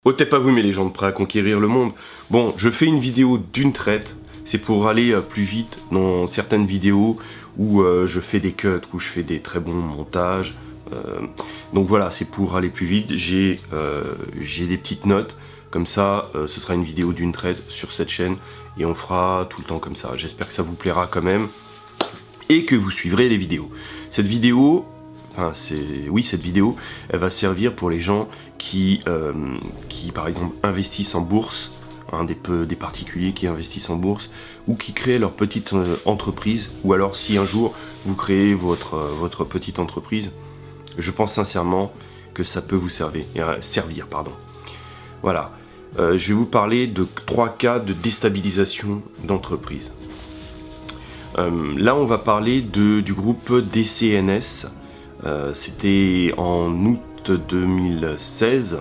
Ôtez pas vous mes légendes, prêts à conquérir le monde. Bon, je fais une vidéo d'une traite, c'est pour aller plus vite dans certaines vidéos où je fais des cuts, où je fais des très bons montages. Donc voilà, c'est pour aller plus vite, j'ai des petites notes, comme ça ce sera une vidéo d'une traite sur cette chaîne et on fera tout le temps comme ça. J'espère que ça vous plaira quand même et que vous suivrez les vidéos. Cette vidéo, cette vidéo, elle va servir pour les gens qui par exemple investissent en bourse, des particuliers qui investissent en bourse ou qui créent leur petite entreprise, ou alors si un jour vous créez votre petite entreprise, je pense sincèrement que ça peut vous servir. Voilà, je vais vous parler de 3 cas de déstabilisation d'entreprise. Là on va parler du groupe DCNS. C'était en août 2016.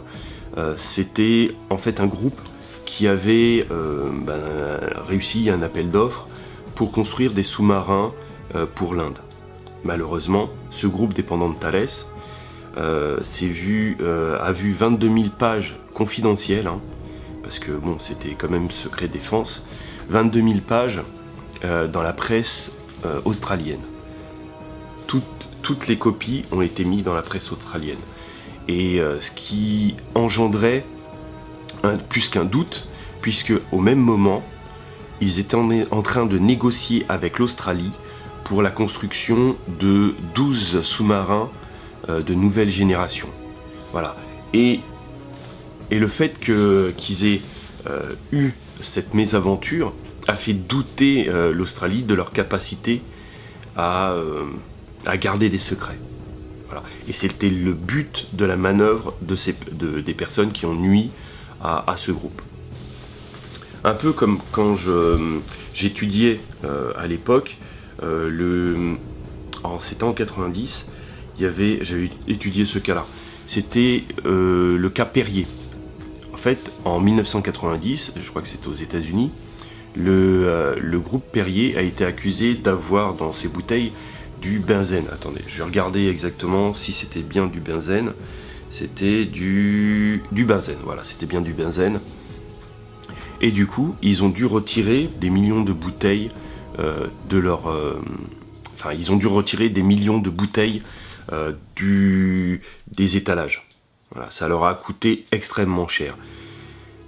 C'était en fait un groupe qui avait réussi un appel d'offres pour construire des sous-marins pour l'Inde. Malheureusement, ce groupe dépendant de Thales a vu 22 000 pages confidentielles, parce que bon, c'était quand même secret défense, 22 000 pages dans la presse australienne. Toutes les copies ont été mises dans la presse australienne. Et ce qui engendrait plus qu'un doute, puisque au même moment, ils étaient en train de négocier avec l'Australie pour la construction de 12 sous-marins de nouvelle génération. Voilà. Et le fait qu'ils aient eu cette mésaventure a fait douter l'Australie de leur capacité à garder des secrets. Voilà. Et c'était le but de la manœuvre des personnes qui ont nui à ce groupe. Un peu comme quand j'étudiais à l'époque, c'était en 90, j'avais étudié ce cas-là. C'était le cas Perrier. En fait, en 1990, je crois que c'était aux États-Unis, le groupe Perrier a été accusé d'avoir dans ses bouteilles du benzène. Attendez, je vais regarder exactement si c'était bien du benzène. C'était du benzène, voilà, c'était bien du benzène. Et du coup, ils ont dû retirer des millions de bouteilles ils ont dû retirer des millions de bouteilles des étalages. Voilà, ça leur a coûté extrêmement cher.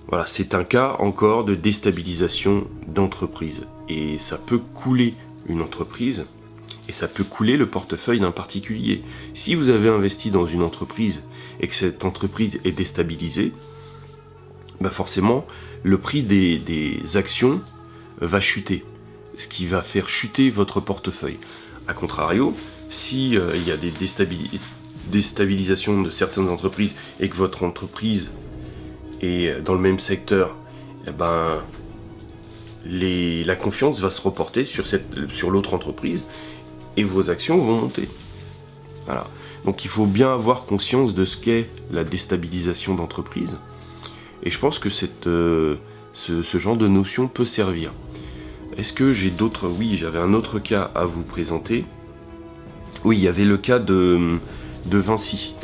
Voilà, c'est un cas encore de déstabilisation d'entreprise. Et ça peut couler une entreprise, et ça peut couler le portefeuille d'un particulier. Si vous avez investi dans une entreprise et que cette entreprise est déstabilisée, forcément, le prix des actions va chuter, ce qui va faire chuter votre portefeuille. A contrario, si il y a des déstabilisations de certaines entreprises et que votre entreprise est dans le même secteur, la confiance va se reporter sur l'autre entreprise et vos actions vont monter. Voilà. Donc il faut bien avoir conscience de ce qu'est la déstabilisation d'entreprise. Et je pense que ce genre de notion peut servir. Est-ce que j'ai d'autres... Oui, j'avais un autre cas à vous présenter. Oui, il y avait le cas de Vinci.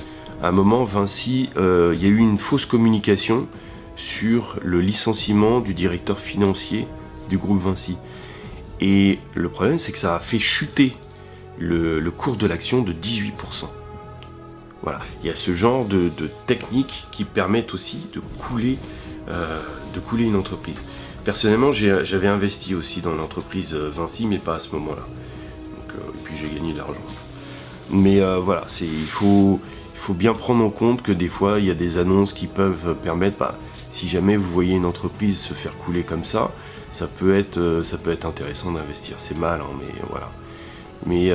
À un moment, Vinci, il y a eu une fausse communication sur le licenciement du directeur financier du groupe Vinci. Et le problème, c'est que ça a fait chuter le cours de l'action de 18%. Voilà, il y a ce genre de techniques qui permettent aussi de couler une entreprise. Personnellement, j'avais investi aussi dans l'entreprise Vinci, mais pas à ce moment-là. Et puis j'ai gagné de l'argent. Mais voilà, il faut bien prendre en compte que des fois, il y a des annonces qui peuvent permettre, si jamais vous voyez une entreprise se faire couler comme ça peut être intéressant d'investir. C'est mal, mais voilà. Mais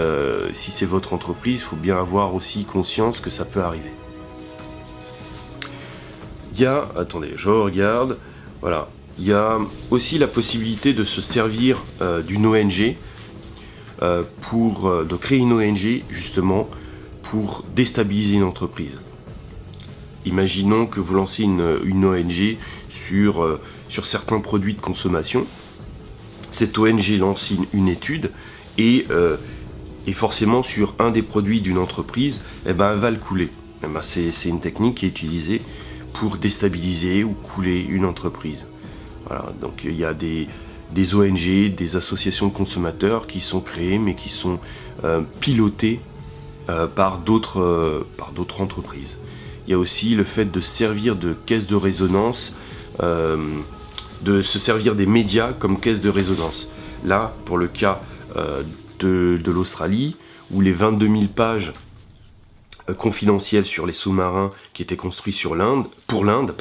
si c'est votre entreprise, il faut bien avoir aussi conscience que ça peut arriver. Attendez, je regarde, voilà. Il y a aussi la possibilité de se servir d'une ONG, de créer une ONG justement pour déstabiliser une entreprise. Imaginons que vous lancez une ONG sur certains produits de consommation. Cette ONG lance une étude et forcément sur un des produits d'une entreprise, elle va le couler. C'est une technique qui est utilisée pour déstabiliser ou couler une entreprise. Voilà, donc il y a des ONG, des associations de consommateurs qui sont créées mais qui sont pilotées par d'autres entreprises. Il y a aussi le fait de servir de caisse de résonance, de se servir des médias comme caisse de résonance. Là, pour le cas de l'Australie, où les 22 000 pages confidentielles sur les sous-marins qui étaient construits pour l'Inde,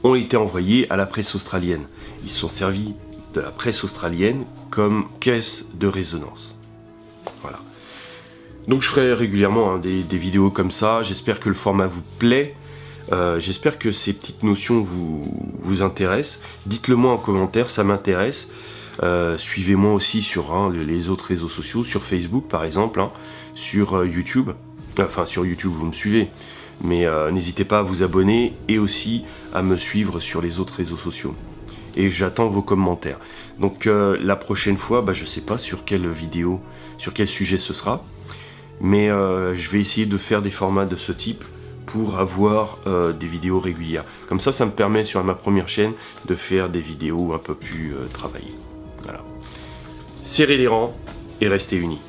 ont été envoyées à la presse australienne. Ils se sont servis de la presse australienne comme caisse de résonance. Voilà. Donc je ferai régulièrement des vidéos comme ça. J'espère que le format vous plaît. J'espère que ces petites notions vous intéressent. Dites-le moi en commentaire, ça m'intéresse. Suivez-moi aussi sur les autres réseaux sociaux, sur Facebook par exemple, sur YouTube. Enfin sur YouTube vous me suivez, mais n'hésitez pas à vous abonner et aussi à me suivre sur les autres réseaux sociaux. Et j'attends vos commentaires. Donc la prochaine fois, je sais pas sur quelle vidéo, sur quel sujet ce sera, mais je vais essayer de faire des formats de ce type pour avoir des vidéos régulières. Comme ça me permet sur ma première chaîne de faire des vidéos un peu plus travaillées. Voilà. Serrez les rangs et restez unis.